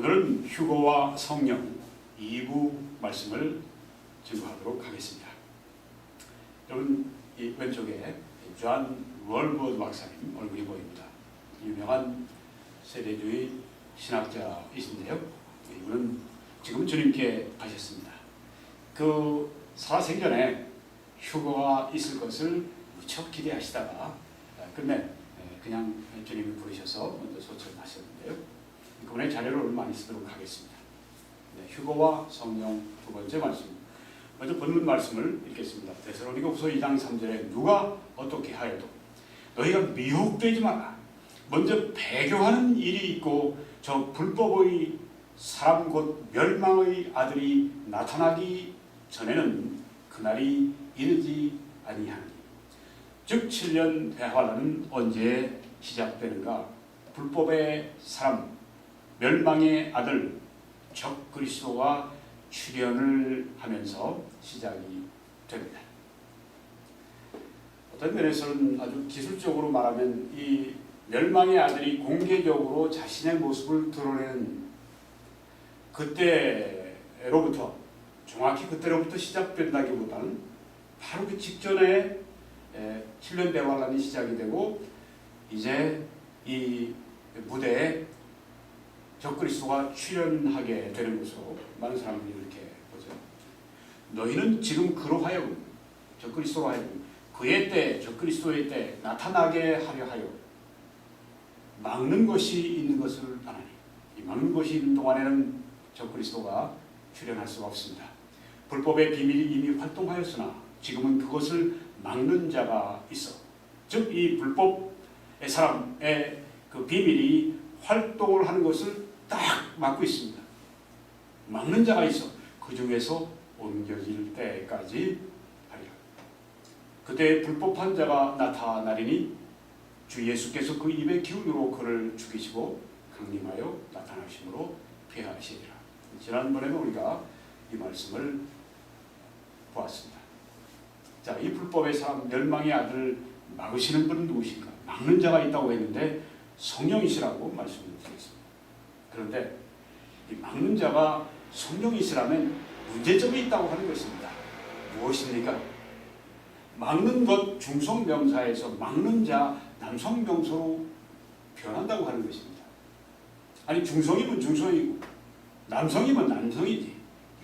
오늘은 휴거와 성령 2부 말씀을 증거하도록 하겠습니다. 여러분 이 왼쪽에 존 월버드 박사님 얼굴이 보입니다. 유명한 세대주의 신학자이신데요. 이분은 지금 주님께 가셨습니다. 그 살아생전에 휴거가 있을 것을 무척 기대하시다가 끝내 그냥 주님이 부르셔서 먼저 소천하셨는데요. 그분의 자료를 많이 쓰도록 하겠습니다. 휴거와 성령 두 번째 말씀. 먼저 본문 말씀을 읽겠습니다. 데살로니가후서 2장 3절에 누가 어떻게 하여도 너희가 미혹되지 마라. 먼저 배교하는 일이 있고 저 불법의 사람 곧 멸망의 아들이 나타나기 전에는 그날이 이르지 아니하니. 즉 7년 대환란은 언제 시작되는가? 불법의 사람, 멸망의 아들, 적 그리스도가 출현을 하면서 시작이 됩니다. 어떤 면에서는 아주 기술적으로 말하면 이 멸망의 아들이 공개적으로 자신의 모습을 드러내는 그때로부터, 정확히 그때로부터 시작된다기보다는 바로 그 직전에 7년 대환란이 시작이 되고 이제 이 무대에 적그리스도가 출현하게 되는 것으로 많은 사람들이 이렇게 보죠. 너희는 지금 그로 하여금 적그리스도로 하여금 그의 때 적그리스도의 때 나타나게 하려 하여 막는 것이 있는 것을 아나니. 이 막는 것이 있는 동안에는 적그리스도가 출현할 수가 없습니다. 불법의 비밀이 이미 활동하였으나 지금은 그것을 막는 자가 있어. 즉 이 불법의 사람의 그 비밀이 활동을 하는 것을 딱 막고 있습니다. 막는 자가 있어. 그 중에서 옮겨질 때까지 하리라. 그때 불법한 자가 나타나리니 주 예수께서 그 입의 기운으로 그를 죽이시고 강림하여 나타나심으로 피하시리라. 지난번에는 우리가 이 말씀을 보았습니다. 자, 이 불법의 사람, 멸망의 아들을 막으시는 분은 누구신가? 막는 자가 있다고 했는데 성령이시라고 말씀을 드렸습니다. 그런데 이 막는 자가 성령이시라면 문제점이 있다고 하는 것입니다. 무엇입니까? 막는 것 중성명사에서 막는 자 남성명사로 변한다고 하는 것입니다. 아니 중성이면 중성이고 남성이면 남성이지.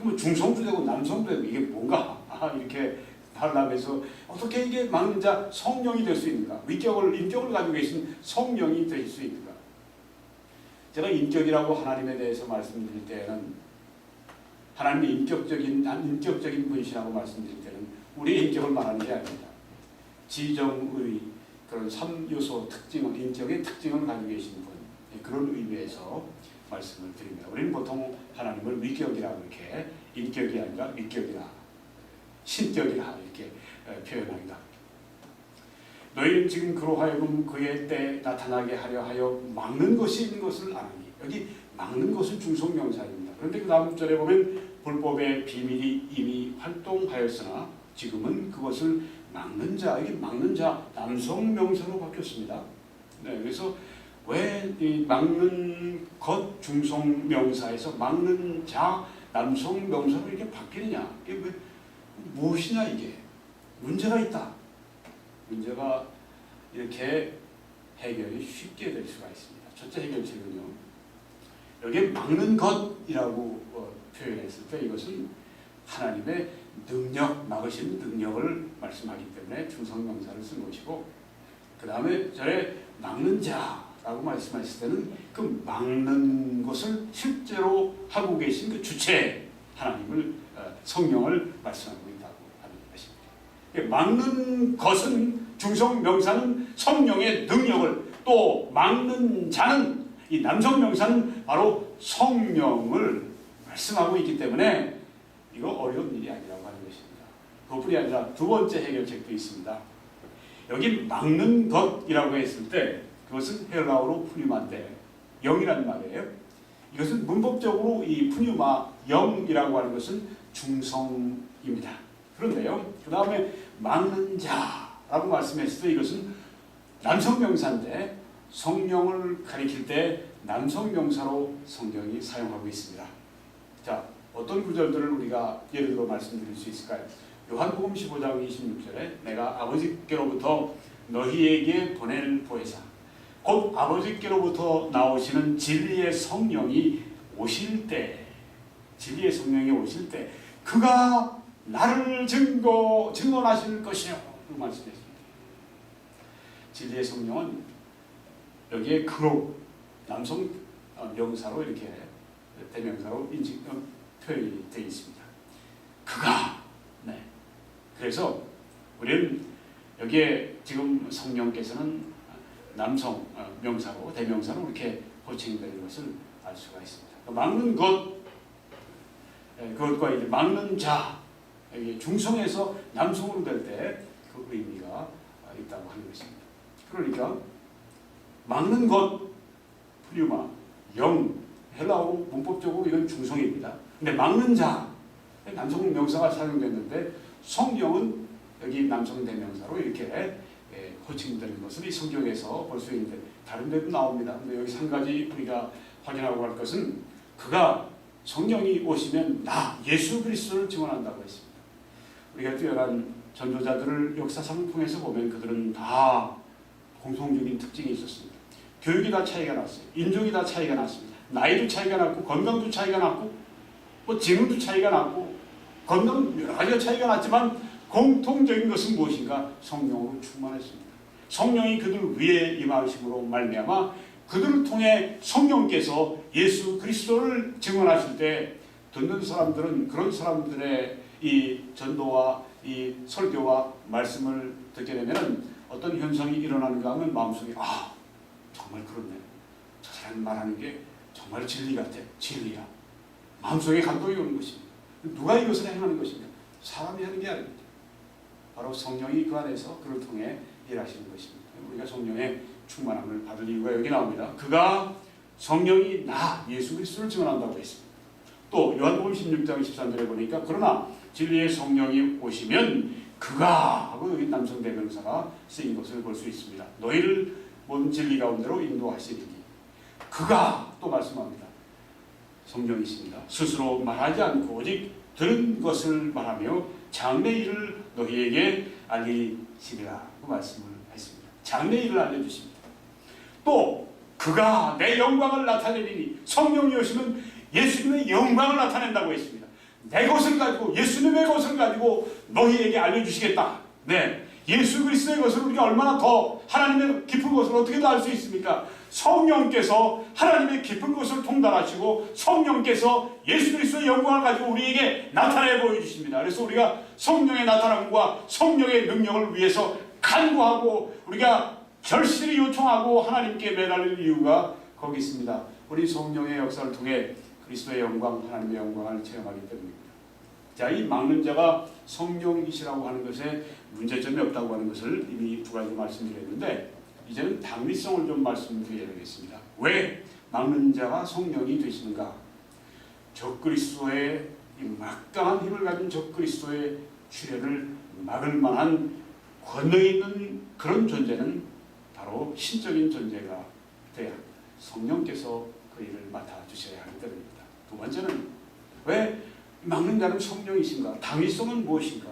이거 중성도 되고 남성도 되고 이게 뭔가 이렇게 하려면서 어떻게 이게 막는 자 성령이 될 수 있는가? 인격을 가지고 계신 성령이 될 수 있는가? 제가 인격이라고 하나님에 대해서 말씀드릴 때는 하나님의 인격적인 분이시라고 말씀드릴 때는 우리의 인격을 말하는 게 아닙니다. 지정의 그런 3요소 특징을, 인격의 특징을 가지고 계신 분, 그런 의미에서 말씀을 드립니다. 우리는 보통 하나님을 위격이라고 이렇게 인격이 아니라 위격이라 신격이라 이렇게 표현하기도 합니다. 너희는 지금 그로 하여금 그의 때 나타나게 하려 하여 막는 것이 있는 것을 아느니. 여기 막는 것은 중성명사입니다. 그런데 그 다음 절에 보면 불법의 비밀이 이미 활동하였으나 지금은 그것을 막는 자, 이게 막는 자 남성명사로 바뀌었습니다. 네, 그래서 왜 이 막는 것 중성명사에서 막는 자 남성명사로 이렇게 바뀌느냐? 이게 왜 무엇이냐 이게? 문제가 있다. 문제가 이렇게 해결이 쉽게 될 수가 있습니다. 첫째 해결책은요. 여기에 막는 것이라고 표현했을 때 이것은 하나님의 능력, 막으신 능력을 말씀하기 때문에 중성명사를 쓴 것이고 그 다음에 절에 막는 자라고 말씀하실 때는 그 막는 것을 실제로 하고 계신 그 주체 하나님을 성령을 말씀하고 있다고 하는 것입니다. 막는 것은 중성명사는 성령의 능력을 또 막는 자는 이 남성명사는 바로 성령을 말씀하고 있기 때문에 이거 어려운 일이 아니라고 하는 것입니다. 그것뿐이 아니라 두 번째 해결책도 있습니다. 여기 막는 것이라고 했을 때 그것은 헬라어로 푸뉴마인데 영이라는 말이에요. 이것은 문법적으로 이 푸뉴마 영이라고 하는 것은 중성입니다. 그런데요, 그 다음에 막는 자라고 말씀했을 때 이것은 남성명사인데 성령을 가리킬 때 남성 명사로 성경이 사용하고 있습니다. 자, 어떤 구절들을 우리가 예를 들어 말씀드릴 수 있을까요? 요한복음 15장 26절에 내가 아버지께로부터 너희에게 보낼 보혜사 곧 아버지께로부터 나오시는 진리의 성령이 오실 때, 진리의 성령이 오실 때 그가 나를 증언하실 것이요 그 말씀했습니다. 진리의 성령은 여기에 그로 남성 명사로 이렇게 대명사로 표현이 되어 있습니다. 그가. 네. 그래서 우리는 여기에 지금 성령께서는 남성 명사로 대명사로 이렇게 호칭되는 것을 알 수가 있습니다. 막는 것, 그것과 이제 막는 자, 중성에서 남성으로 될 때 그 의미가 있다고 하는 것입니다. 그러니까 막는 것, 프리우마, 영, 헬라어 문법적으로 이건 중성입니다. 근데 막는 자, 남성 명사가 사용됐는데 성령은 여기 남성 대명사로 이렇게 호칭되는 것을 이 성경에서 볼 수 있는데 다른 데도 나옵니다. 근데 여기서 한 가지 우리가 확인하고 할 것은 그가 성령이 오시면 나 예수 그리스도를 증언한다고 했습니다. 우리가 뛰어난 전도자들을 역사상을 통해서 보면 그들은 다 공통적인 특징이 있었습니다. 교육이 다 차이가 났어요. 인종이 다 차이가 났습니다. 나이도 차이가 났고 건강도 차이가 났고 뭐 재물도 차이가 났고 건강 여러 가지가 차이가 났지만 공통적인 것은 무엇인가? 성령으로 충만했습니다. 성령이 그들 위에 임하심으로 말미암아 그들을 통해 성령께서 예수 그리스도를 증언하실 때 듣는 사람들은 그런 사람들의 이 전도와 이 설교와 말씀을 듣게 되면 어떤 현상이 일어나는가 하면 마음속에 정말 그렇네. 저 사람이 말하는 게 정말 진리 같아. 진리야. 마음속에 감동이 오는 것입니다. 누가 이것을 행하는 것입니까? 사람이 하는 게 아닙니다. 바로 성령이 그 안에서 그를 통해 일하시는 것입니다. 우리가 성령의 충만함을 받을 이유가 여기 나옵니다. 그가 성령이 나 예수 그리스도를 증언한다고 했습니다. 또 요한복음 16장 13절에 보니까 그러나 진리의 성령이 오시면 그가 하고 여기 남성 대명사가 쓰인 것을 볼 수 있습니다. 너희를 모든 진리 가운데로 인도하시리니 그가 또 말씀합니다. 성령이십니다. 스스로 말하지 않고 오직 들은 것을 말하며 장래일을 너희에게 알리시리라 그 말씀을 했습니다. 장래일을 알려주십니다. 또 그가 내 영광을 나타내리니 성령이 오시면 예수님의 영광을 나타낸다고 했습니다. 내 것을 가지고 예수님의 것을 가지고 너희에게 알려주시겠다. 네, 예수 그리스도의 것을 우리가 얼마나 더 하나님의 깊은 것을 어떻게 더 알 수 있습니까? 성령께서 하나님의 깊은 것을 통달하시고 성령께서 예수 그리스도의 영광을 가지고 우리에게 나타내 보여주십니다. 그래서 우리가 성령의 나타남과 성령의 능력을 위해서 간구하고 우리가 절실히 요청하고 하나님께 매달릴 이유가 거기 있습니다. 우리 성령의 역사를 통해 그리스도의 영광, 하나님의 영광을 체험하기 때문입니다. 자, 이 막는 자가 성령이시라고 하는 것에 문제점이 없다고 하는 것을 이미 두 가지 말씀드렸는데 이제는 당위성을 좀 말씀드려야 되겠습니다. 왜 막는 자가 성령이 되시는가? 적그리스도의 이 막강한 힘을 가진 적그리스도의 출현을 막을 만한 권능이 있는 그런 존재는 바로 신적인 존재가 돼야 성령께서 그 일을 맡아주셔야 하기 때문입니다. 두 번째는 왜 막는 자는 성령이신가? 당위성은 무엇인가?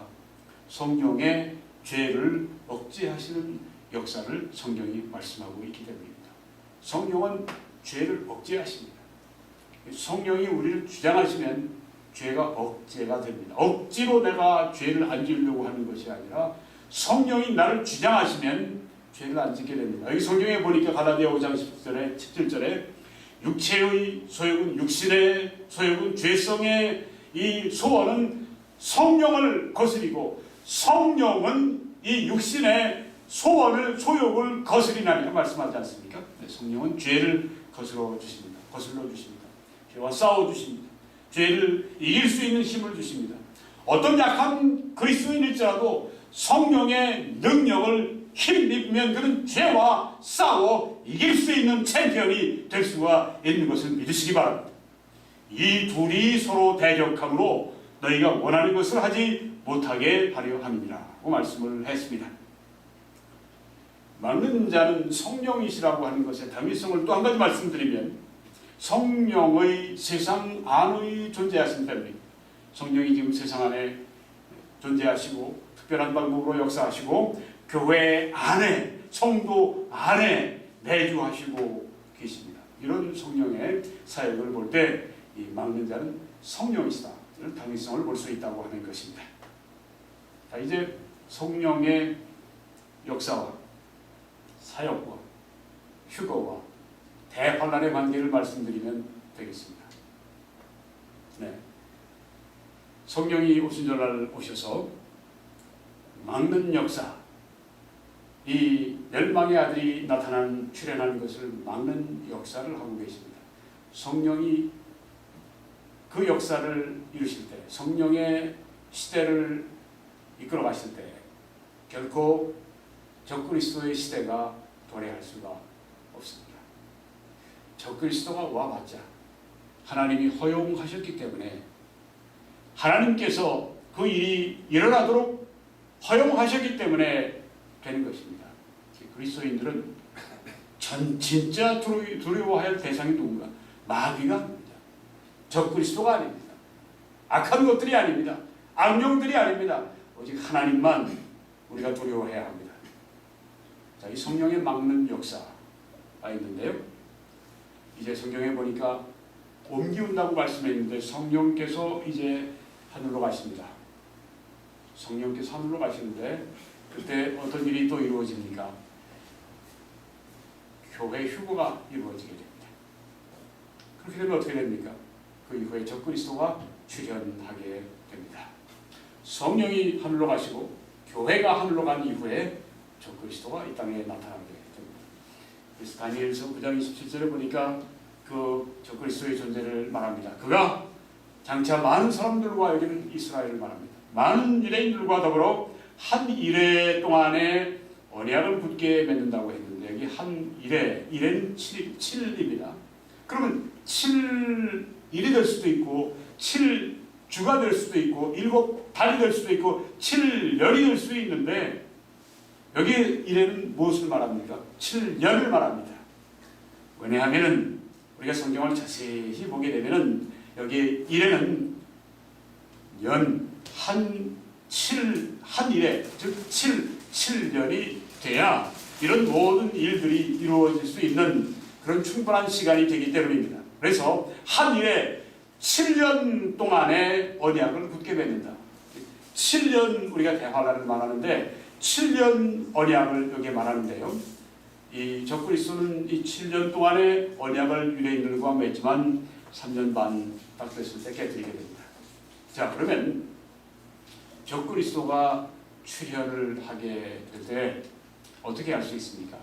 성령의 죄를 억제하시는 역사를 성경이 말씀하고 있기 때문입니다. 성령은 죄를 억제하십니다. 성령이 우리를 주장하시면 죄가 억제가 됩니다. 억지로 내가 죄를 안 지으려고 하는 것이 아니라 성령이 나를 주장하시면 죄를 안 짓게 됩니다. 여기 성경에 보니까 갈라디아 5장 17절에 육체의 소욕은 육신의 소욕은 죄성의 이 소원은 성령을 거스리고 성령은 이 육신의 소욕을 거스리나니 말씀하지 않습니까? 성령은 죄를 거슬러 주십니다. 죄와 싸워 주십니다. 죄를 이길 수 있는 힘을 주십니다. 어떤 약한 그리스도인일지라도 성령의 능력을 힘입으면 그는 죄와 싸워 이길 수 있는 챔피언이 될 수가 있는 것을 믿으시기 바랍니다. 이 둘이 서로 대적함으로 너희가 원하는 것을 하지 못하게 하려 함이라고 말씀을 했습니다. 막는 자는 성령이시라고 하는 것의 당위성을 또 한 가지 말씀드리면 성령의 세상 안의 존재하심 때문에 성령이 지금 세상 안에 존재하시고 특별한 방법으로 역사하시고 교회 안에 성도 안에 내주하시고 계십니다. 이런 성령의 사역을 볼 때 이 막는 자는 성령이시다. 이런 당위성을 볼 수 있다고 하는 것입니다. 자, 이제 성령의 역사와 사역과 휴거와 대환란의 관계를 말씀드리면 되겠습니다. 네. 성령이 오순절날 오셔서 막는 역사, 이 멸망의 아들이 출현하는 것을 막는 역사를 하고 계십니다. 성령이 그 역사를 이루실 때, 성령의 시대를 이끌어 가실 때 결코 적그리스도의 시대가 도래할 수가 없습니다. 적그리스도가 와봤자 하나님이 허용하셨기 때문에 하나님께서 그 일이 일어나도록 허용하셨기 때문에 되는 것입니다. 그리스도인들은 진짜 두려워할 대상이 누군가? 마귀가 아닙니다. 적그리스도가 아닙니다. 악한 것들이 아닙니다. 악령들이 아닙니다. 오직 하나님만 우리가 두려워해야 합니다. 자, 이 성령의 막는 역사가 있는데요. 이제 성경에 보니까 옮기운다고 말씀했는데 성령께서 이제 하늘로 가십니다. 성령께서 하늘로 가시는데 그때 어떤 일이 또 이루어집니까? 교회 휴거가 이루어지게 됩니다. 그렇게 되면 어떻게 됩니까? 그 이후에 적그리스도가 출현하게 됩니다. 성령이 하늘로 가시고 교회가 하늘로 간 이후에 적그리스도가 이 땅에 나타나게 됩니다. 그래서 다니엘서 9장 27절에 보니까 그 적그리스도의 존재를 말합니다. 그가 장차 많은 사람들과, 여기는 이스라엘을 말합니다. 많은 유대인들과 더불어 한 이래 동안에 언약을 굳게 맺는다고 했는데 여기 한 이래는 7입니다. 그러면 7일이 될 수도 있고 7주가 될 수도 있고 7달이 될 수도 있고 7년이 될 수도 있는데 여기 이래는 무엇을 말합니까? 7년을 말합니다. 왜냐하면 우리가 성경을 자세히 보게 되면 여기 이래는 한 일에 즉 7년이 돼야 이런 모든 일들이 이루어질 수 있는 그런 충분한 시간이 되기 때문입니다. 그래서 한 일에 7년 동안의 언약을 굳게 맺는다. 7년 우리가 대환란을 말하는데 7년 언약을 여기에 말하는데요. 이 적그리스도는 이 7년 동안의 언약을 유대인들과 맺지만 3년 반 딱 됐을 때 깨뜨리게 됩니다. 자, 그러면 적그리스도가 출현을 하게 될 때 어떻게 할 수 있습니까?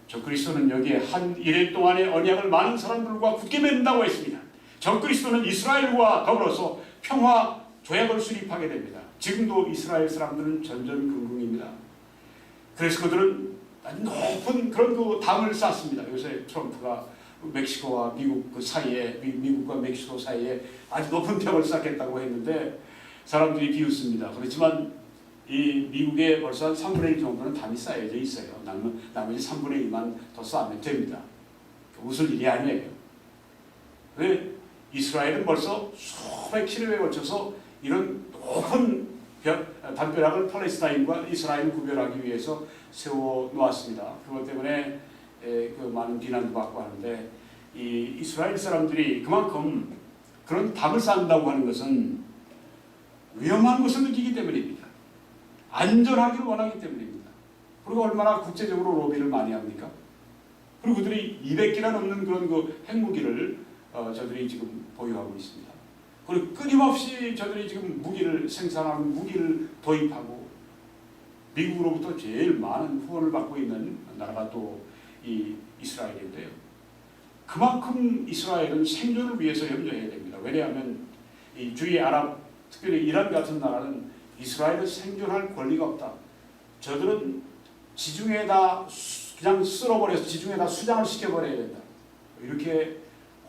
적그리스도는 여기에 한 일일 동안의 언약을 많은 사람들과 굳게 맺는다고 했습니다. 적그리스도는 이스라엘과 더불어서 평화 조약을 수립하게 됩니다. 지금도 이스라엘 사람들은 전전긍긍입니다. 그래서 그들은 높은 그런 그 담을 쌓습니다. 요새 트럼프가 멕시코와 미국 그 사이에, 미국과 멕시코 사이에 아주 높은 벽을 쌓겠다고 했는데 사람들이 비웃습니다. 그렇지만 이 미국에 벌써 한 3분의 1 정도는 담이 쌓여져 있어요. 나머지 3분의 1만 더 쌓으면 됩니다. 웃을 일이 아니에요. 왜? 이스라엘은 벌써 수백 킬로에 걸쳐서 이런 높은 담벼락을 팔레스타인과 이스라엘을 구별하기 위해서 세워 놓았습니다. 그것 때문에 그 많은 비난도 받고 하는데 이 이스라엘 사람들이 그만큼 그런 담을 쌓는다고 하는 것은 위험한 것을 느끼기 때문입니다. 안전하기를 원하기 때문입니다. 그리고 얼마나 국제적으로 로비를 많이 합니까? 그리고 그들이 200기나 넘는 그런 그 핵무기를 저들이 지금 보유하고 있습니다. 그리고 끊임없이 저들이 지금 무기를 생산하는 무기를 도입하고 미국으로부터 제일 많은 후원을 받고 있는 나라가 또 이 이스라엘인데요. 그만큼 이스라엘은 생존을 위해서 염려해야 됩니다. 왜냐하면 이 주위 아랍, 특별히 이란 같은 나라는 이스라엘은 생존할 권리가 없다. 저들은 지중해에다 그냥 쓸어버려서 지중해에다 수장을 시켜버려야 된다. 이렇게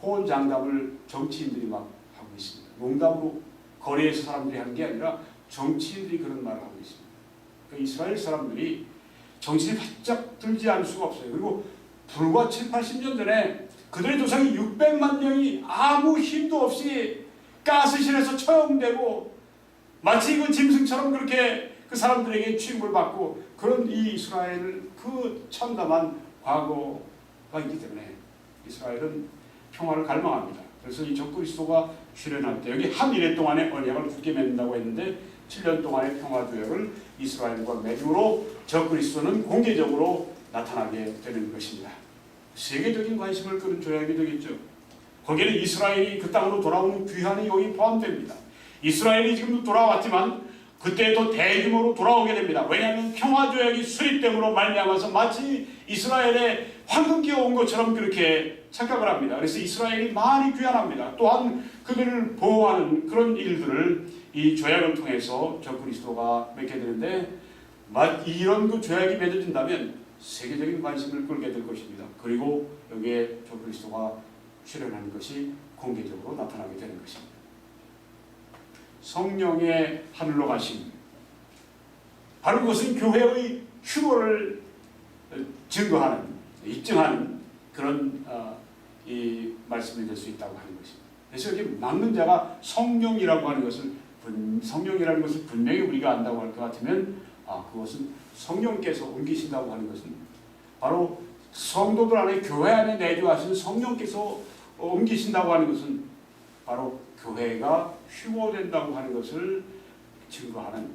호언장담을 정치인들이 막 하고 있습니다. 농담으로 거리에서 사람들이 하는 게 아니라 정치인들이 그런 말을 하고 있습니다. 그러니까 이스라엘 사람들이 정신이 바짝 들지 않을 수가 없어요. 그리고 불과 7, 80년 전에 그들의 조상이 600만 명이 아무 힘도 없이 가스실에서 처형되고 마치 그 짐승처럼 그렇게 그 사람들에게 취급을 받고 그런 이 이스라엘 그 참담한 과거가 있기 때문에 이스라엘은 평화를 갈망합니다. 그래서 이 적그리스도가 출현할 때 여기 한 일해 동안의 언약을 굳게 맺는다고 했는데 7년 동안의 평화조약을 이스라엘과 맺음으로 적그리스도는 공개적으로 나타나게 되는 것입니다. 세계적인 관심을 끄는 조약이 되겠죠. 거기에는 이스라엘이 그 땅으로 돌아오는 귀환이 여기 포함됩니다. 이스라엘이 지금도 돌아왔지만 그때도 대규모로 돌아오게 됩니다. 왜냐하면 평화조약이 수립됨으로 말미암아서 마치 이스라엘의 황금기가 온 것처럼 그렇게 착각을 합니다. 그래서 이스라엘이 많이 귀환합니다. 또한 그들을 보호하는 그런 일들을 이 조약을 통해서 적그리스도가 맺게 되는데 이런 그 조약이 맺어진다면 세계적인 관심을 끌게 될 것입니다. 그리고 여기에 적그리스도가 출현하는 것이 공개적으로 나타나게 되는 것입니다. 성령의 하늘로 가심, 바로 그것은 교회의 휴거를 증거하는, 입증하는 그런 이 말씀이 될 수 있다고 하는 것입니다. 그래서 여기 막는 자가 성령이라고 하는 것을 성령이라는 것을 분명히 우리가 안다고 할 것 같으면 그것은 성령께서 옮기신다고 하는 것은 바로 성도들 안에 교회 안에 내주하신 성령께서 옮기신다고 하는 것은 바로 교회가 휴거된다고 하는 것을 증거하는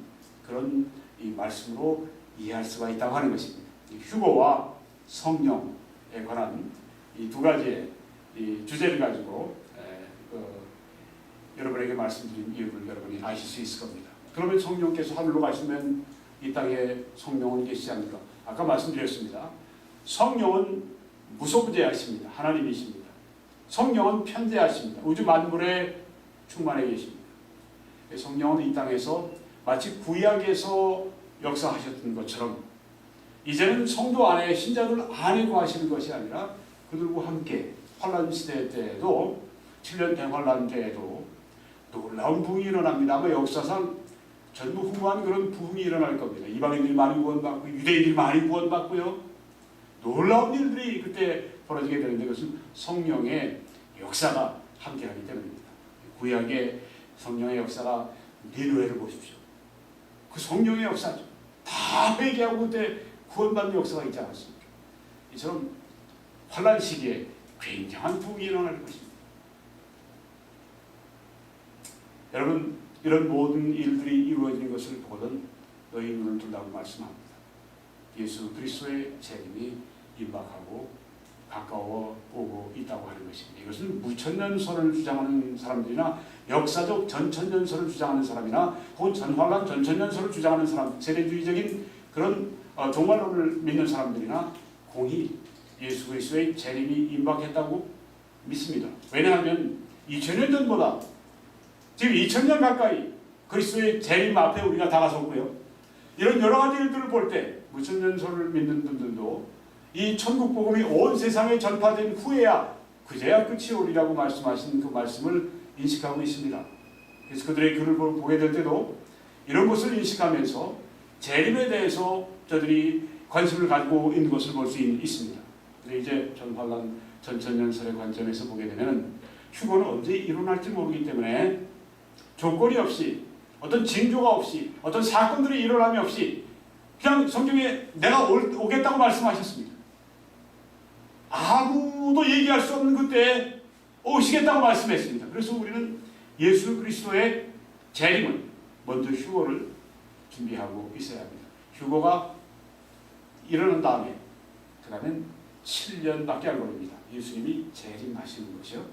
그런 이 말씀으로 이해할 수가 있다고 하는 것입니다. 이 휴거와 성령에 관한 이 두 가지의 이 주제를 가지고 여러분에게 말씀드린 이유를 여러분이 아실 수 있을 겁니다. 그러면 성령께서 하늘로 가시면 이 땅에 성령은 계시지 않을까? 아까 말씀드렸습니다. 성령은 무소부재하십니다. 하나님이십니다. 성령은 편재하십니다. 우주 만물에 충만해 계십니다. 성령은 이 땅에서 마치 구약에서 역사하셨던 것처럼 이제는 성도 안에 신자들 안에 거하시는 것이 아니라 그들과 함께 환란 시대 때에도 7년 대환란 때에도 놀라운 부흥이 일어납니다. 아마 역사상 전무후무한 그런 부흥이 일어날 겁니다. 이방인들이 많이 구원받고 유대인들이 많이 구원받고요. 놀라운 일들이 그때 벌어지게 되는데 그것은 성령의 역사가 함께하기 때문입니다. 구약의 성령의 역사가 니느웨를 보십시오. 그 성령의 역사죠. 다 회개하고 그때 구원받는 역사가 있지 않았습니까? 이처럼 환란 시기에 굉장한 부흥이 일어날 것입니다. 여러분, 이런 모든 일들이 이루어지는 것을 보거든 너희 눈을 뜬다고 말씀합니다. 예수 그리스도의 재림이 임박하고 가까워 오고 있다고 하는 것입니다. 이것은 무천년설을 주장하는 사람들이나 역사적 전천년설을 주장하는 사람이나 혹은 전환란 전천년설을 주장하는 사람, 세대주의적인 그런 종말론을 믿는 사람들이나 공히 예수 그리스도의 재림이 임박했다고 믿습니다. 왜냐하면 2000년 전보다 지금 2000년 가까이 그리스도의 재림 앞에 우리가 다가섰고요. 이런 여러 가지 일들을 볼 때 무천년설을 믿는 분들도 이 천국 복음이 온 세상에 전파된 후에야 그제야 끝이 오리라고 말씀하신 그 말씀을 인식하고 있습니다. 그래서 그들의 글을 보게 될 때도 이런 것을 인식하면서 재림에 대해서 저들이 관심을 가지고 있는 것을 볼 수 있습니다. 그런데 이제 전환란 전천년설의 관점에서 보게 되면 휴거는 언제 일어날지 모르기 때문에 조건이 없이 어떤 징조가 없이 어떤 사건들이 일어남이 없이 그냥 성경에 내가 오겠다고 말씀하셨습니다. 아무도 얘기할 수 없는 그때에 오시겠다고 말씀했습니다. 그래서 우리는 예수 그리스도의 재림을 먼저 휴거를 준비하고 있어야 합니다. 휴거가 일어난 다음에 그 다음엔 7년밖에 안 걸립니다. 예수님이 재림하시는 것이요.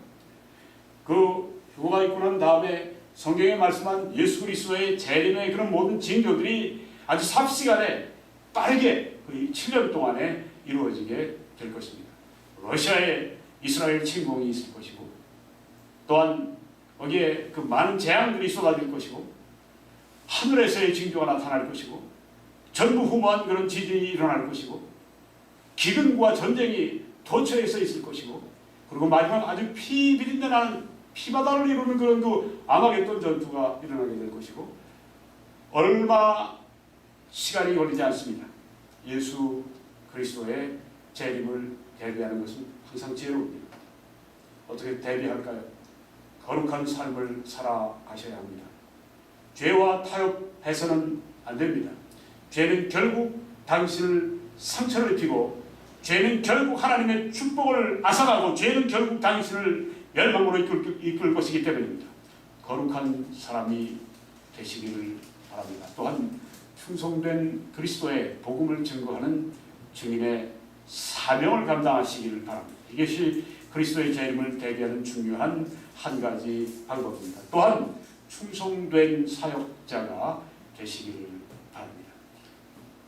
그 휴거가 있고 난 다음에 성경에 말씀한 예수 그리스도의 재림의 그런 모든 징조들이 아주 삽시간에 빠르게 그 7년 동안에 이루어지게 될 것입니다. 러시아에 이스라엘 침공이 있을 것이고 또한 거기에 그 많은 재앙들이 쏟아질 것이고 하늘에서의 징조가 나타날 것이고 전무후무한 그런 지진이 일어날 것이고 기근과 전쟁이 도처에서 있을 것이고 그리고 마지막 아주 피 비린내 나는 피바다를 이루는 그런 그 아마겟돈 전투가 일어나게 될 것이고 얼마 시간이 걸리지 않습니다. 예수 그리스도의 재림을 대비하는 것은 항상 지혜로웁니다. 어떻게 대비할까요? 거룩한 삶을 살아가셔야 합니다. 죄와 타협해서는 안 됩니다. 죄는 결국 당신을 상처를 입히고, 죄는 결국 하나님의 축복을 앗아가고, 죄는 결국 당신을 멸망으로 이끌 것이기 때문입니다. 거룩한 사람이 되시기를 바랍니다. 또한 충성된 그리스도의 복음을 증거하는 증인의 사명을 감당하시기를 바랍니다. 이것이 그리스도의 재림을 대비하는 중요한 한 가지 방법입니다. 또한 충성된 사역자가 되시기를 바랍니다.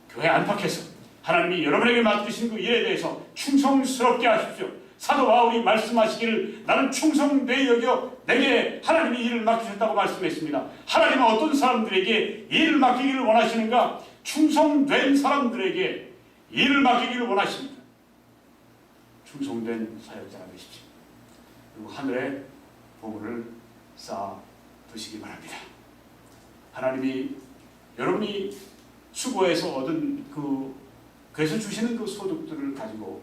교회 안팎에서 하나님이 여러분에게 맡기신 그 일에 대해서 충성스럽게 하십시오. 사도 바울이 말씀하시기를 나는 충성되이 여겨 내게 하나님이 일을 맡기셨다고 말씀했습니다. 하나님은 어떤 사람들에게 일을 맡기기를 원하시는가? 충성된 사람들에게 일을 맡기기를 원하십니다. 충성된 사역자가 되십시오. 그리고 하늘에 보물을 쌓아 두시기 바랍니다. 하나님이 여러분이 수고해서 얻은 그에서 주시는 그 소득들을 가지고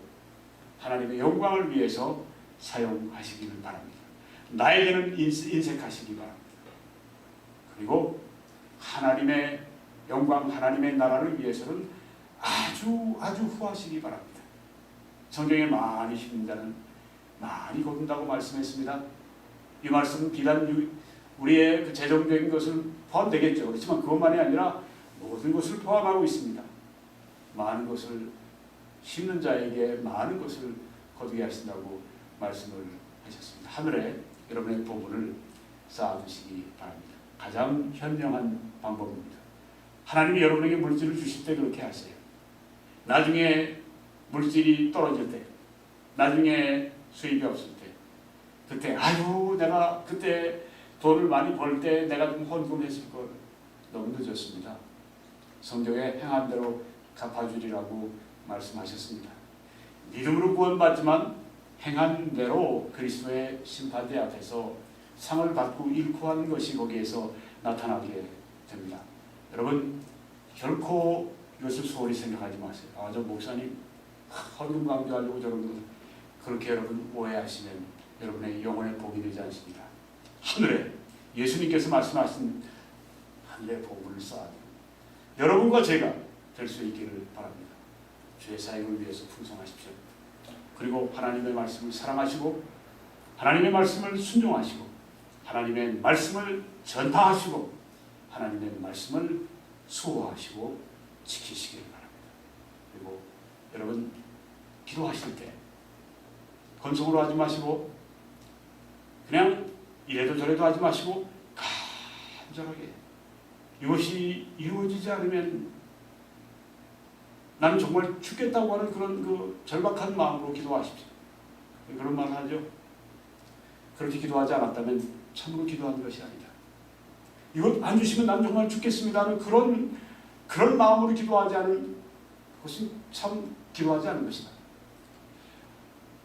하나님의 영광을 위해서 사용하시기를 바랍니다. 나에게는 인색하시기 바랍니다. 그리고 하나님의 영광, 하나님의 나라를 위해서는 아주 후하시기 바랍니다. 성경에 많이 힘든 자는 많이 거둔다고 말씀했습니다. 이 말씀은 비단 우리의 그 재정적인 것을 포함되겠죠. 그렇지만 그것만이 아니라 모든 것을 포함하고 있습니다. 많은 것을 심는 자에게 많은 것을 거두게 하신다고 말씀을 하셨습니다. 하늘에 여러분의 보물을 쌓아두시기 바랍니다. 가장 현명한 방법입니다. 하나님이 여러분에게 물질을 주실 때 그렇게 하세요. 나중에 물질이 떨어질 때, 나중에 수입이 없을 때, 그때 아유 내가 그때 돈을 많이 벌 때 내가 좀 헌금했을 걸. 너무 늦었습니다. 성경에 행한 대로 갚아주리라고 말씀하셨습니다. 믿음으로 구원받지만 행한 대로 그리스도의 심판대 앞에서 상을 받고 잃고 하는 것이 거기에서 나타나게 됩니다. 여러분 결코 이것을 소홀히 생각하지 마세요. 저 목사님 헌금 강조하려고 저러는 그렇게 여러분 오해하시면 여러분의 영혼의 복이 되지 않습니다. 하늘에 예수님께서 말씀하신 하늘의 복을 쌓아요. 여러분과 제가 될 수 있기를 바랍니다. 주의 사역을 위해서 풍성하십시오. 그리고 하나님의 말씀을 사랑하시고 하나님의 말씀을 순종하시고 하나님의 말씀을 전파하시고 하나님의 말씀을 수호하시고 지키시길 바랍니다. 그리고 여러분 기도하실 때 건성으로 하지 마시고 그냥 이래도 저래도 하지 마시고 간절하게 이것이 이루어지지 않으면 나는 정말 죽겠다고 하는 그런 그 절박한 마음으로 기도하십시오. 그런 말을 하죠. 그렇게 기도하지 않았다면 참으로 기도하는 것이 아니다. 이것 안 주시면 난 정말 죽겠습니다 하는 그런 마음으로 기도하지 않은 것은 참 기도하지 않은 것이다.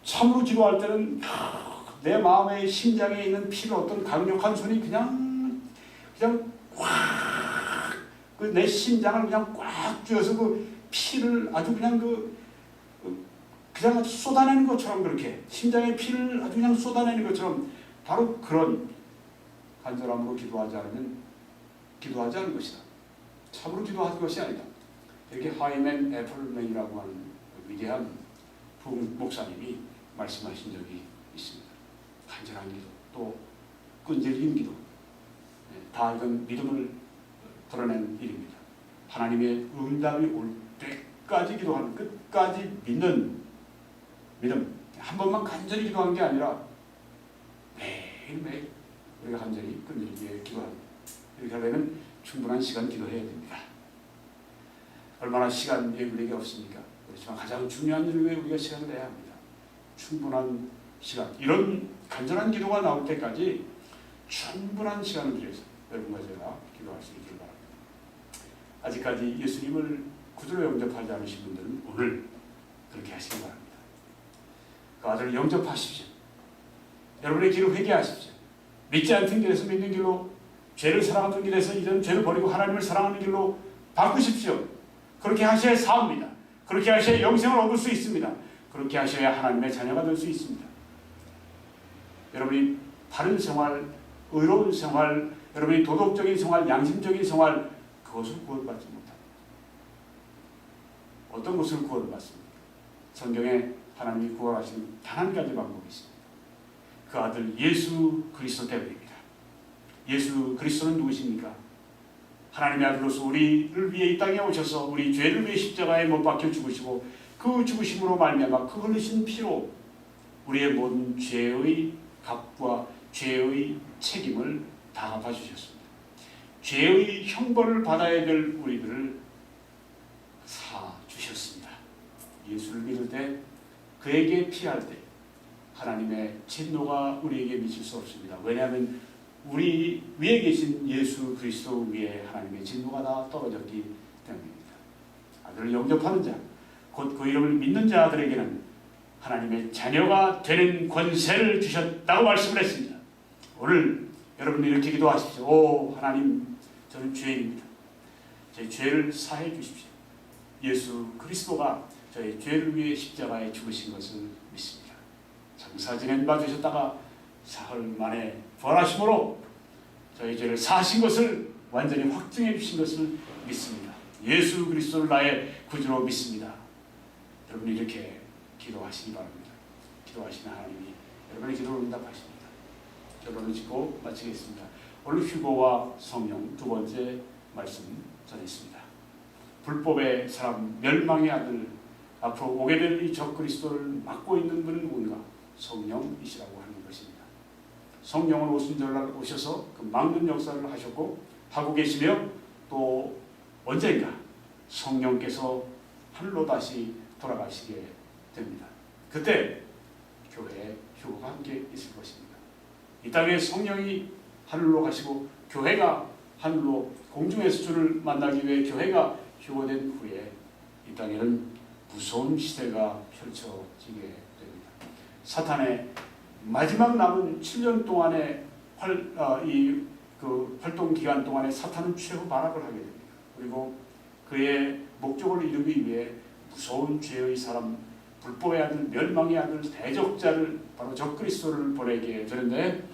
참으로 기도할 때는 내 마음의 심장에 있는 피를 어떤 강력한 손이 그냥 꽉 내 심장을 그냥 꽉 쥐어서 그 피를 아주 그냥 그냥 쏟아내는 것처럼 그렇게 심장의 피를 아주 그냥 쏟아내는 것처럼 바로 그런 간절함으로 기도하지 않으면 기도하지 않은 것이다. 참으로 기도하는 것이 아니다. 이렇게 하이맨 애플맨이라고 하는 위대한 부흥 목사님이 말씀하신 적이 있습니다. 간절한 기도, 또 끈질긴 기도, 다 이건 믿음을 드러내는 일입니다. 하나님의 응답이 올 때까지 기도하는, 끝까지 믿는 믿음. 한 번만 간절히 기도한 게 아니라 매일매일 우리가 간절히 끈질기게 기도합니다. 이렇게 하려면 충분한 시간 기도해야 됩니다. 얼마나 시간이 우리에게 없습니까? 그렇지만 가장 중요한 일을 위해 우리가 시간을 내야 합니다. 충분한 시간, 이런 간절한 기도가 나올 때까지 충분한 시간을 들여서 여러분과 제가 기도할 수 있기를 바랍니다. 아직까지 예수님을 구주로 영접하지 않으신 분들은 오늘 그렇게 하시기 바랍니다. 그 아들을 영접하십시오. 여러분의 길을 회개하십시오. 믿지 않던 길에서 믿는 길로, 죄를 사랑하던 길에서 이제는 죄를 버리고 하나님을 사랑하는 길로 바꾸십시오. 그렇게 하셔야 사옵니다. 그렇게 하셔야 영생을 얻을 수 있습니다. 그렇게 하셔야 하나님의 자녀가 될 수 있습니다. 여러분이 바른 생활, 의로운 생활, 여러분이 도덕적인 생활, 양심적인 생활, 그것을 구원받지 못합니다. 어떤 것을 구원받습니까? 성경에 하나님이 구원하시는 단 한 가지 방법이 있습니다. 그 아들 예수 그리스도 때문입니다. 예수 그리스도는 누구십니까? 하나님의 아들로서 우리를 위해 이 땅에 오셔서 우리 죄를 위해 십자가에 못 박혀 죽으시고 그 죽으심으로 말미암아 그 흘리신 피로 우리의 모든 죄의 값과 죄의 책임을 다 갚아주셨습니다. 죄의 형벌을 받아야 될 우리들을 사주셨습니다. 예수를 믿을 때, 그에게 피할 때 하나님의 진노가 우리에게 미칠 수 없습니다. 왜냐하면 우리 위에 계신 예수 그리스도 위에 하나님의 진노가 다 떨어졌기 때문입니다. 아들을 영접하는 자, 곧 그 이름을 믿는 자들에게는 하나님의 자녀가 되는 권세를 주셨다고 말씀을 했습니다. 오늘 여러분이 이렇게 기도하십시오. 오 하나님, 저는 죄인입니다. 제 죄를 사해 주십시오. 예수 그리스도가 저의 죄를 위해 십자가에 죽으신 것을 믿습니다. 장사 지낸 바 되셨다가 사흘 만에 부활하심으로 저희 죄를 사하신 것을 완전히 확증해 주신 것을 믿습니다. 예수 그리스도를 나의 구주로 믿습니다. 여러분이 이렇게 기도하시기 바랍니다. 기도하시는 하나님이 여러분의 기도를 응답하십니다. 결론을 짓고 마치겠습니다. 오늘 휴거와 성령 두 번째 말씀 전했습니다. 불법의 사람, 멸망의 아들, 앞으로 오게 될 이 적그리스도를 막고 있는 분은 누군가? 성령이시라고 하는 것입니다. 성령은 오순절날 오셔서 그 막는 역사를 하셨고 하고 계시며, 또 언젠가 성령께서 하늘로 다시 돌아가시게 됩니다. 그때 교회 휴거가 함께 있을 것입니다. 이 땅에 성령이 하늘로 가시고 교회가 하늘로, 공중에서 주를 만나기 위해 교회가 휴거된 후에 이 땅에는 무서운 시대가 펼쳐지게 됩니다. 사탄의 마지막 남은 7년 동안의 활동 기간 동안에 사탄은 최후 발악을 하게 됩니다. 그리고 그의 목적을 이루기 위해 무서운 죄의 사람, 불법의 아들, 멸망의 아들, 대적자를, 바로 적그리스도를 보내게 되는데,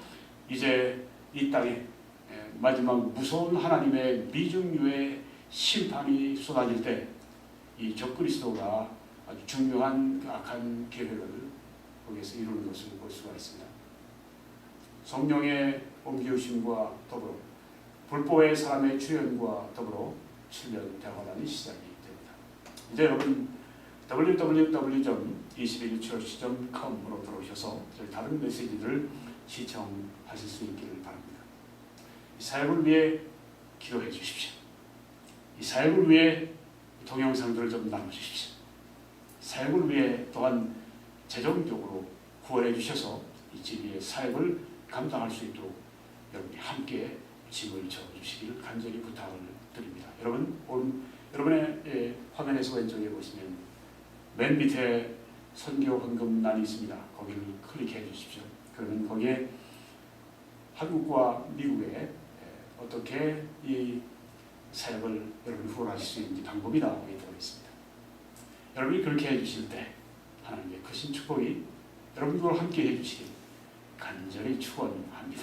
이제 이 땅에 마지막 무서운 하나님의 미중유의 심판이 쏟아질 때 이 적그리스도가 아주 중요한 악한 계획을 거기에서 이루는 것을 볼 수가 있습니다. 성령의 옮기우심과 더불어 불법의 사람의 출현과 더불어 7년 대환란이 시작이 됩니다. 이제 여러분 www.21church.com으로 들어오셔서 저희 다른 메시지를 시청하실 수 있기를 바랍니다. 이 사역을 위해 기도해 주십시오. 이 사역을 위해 동영상들을 좀 나눠주십시오. 사역을 위해 또한 재정적으로 후원해 주셔서 이 진리의 사역을 감당할 수 있도록 여러분이 함께 짐을 져주시기를 간절히 부탁을 드립니다. 여러분의 화면에서 왼쪽에 보시면 맨 밑에 선교 헌금란이 있습니다. 거기를 클릭해 주십시오. 그러면 거기에 한국과 미국에 어떻게 이 사역을 여러분이 후원하실 수 있는지 방법이 나오게 되어 있습니다. 여러분이 그렇게 해주실 때 하나님의 크신 축복이 여러분과 함께 해주시길 간절히 축원합니다.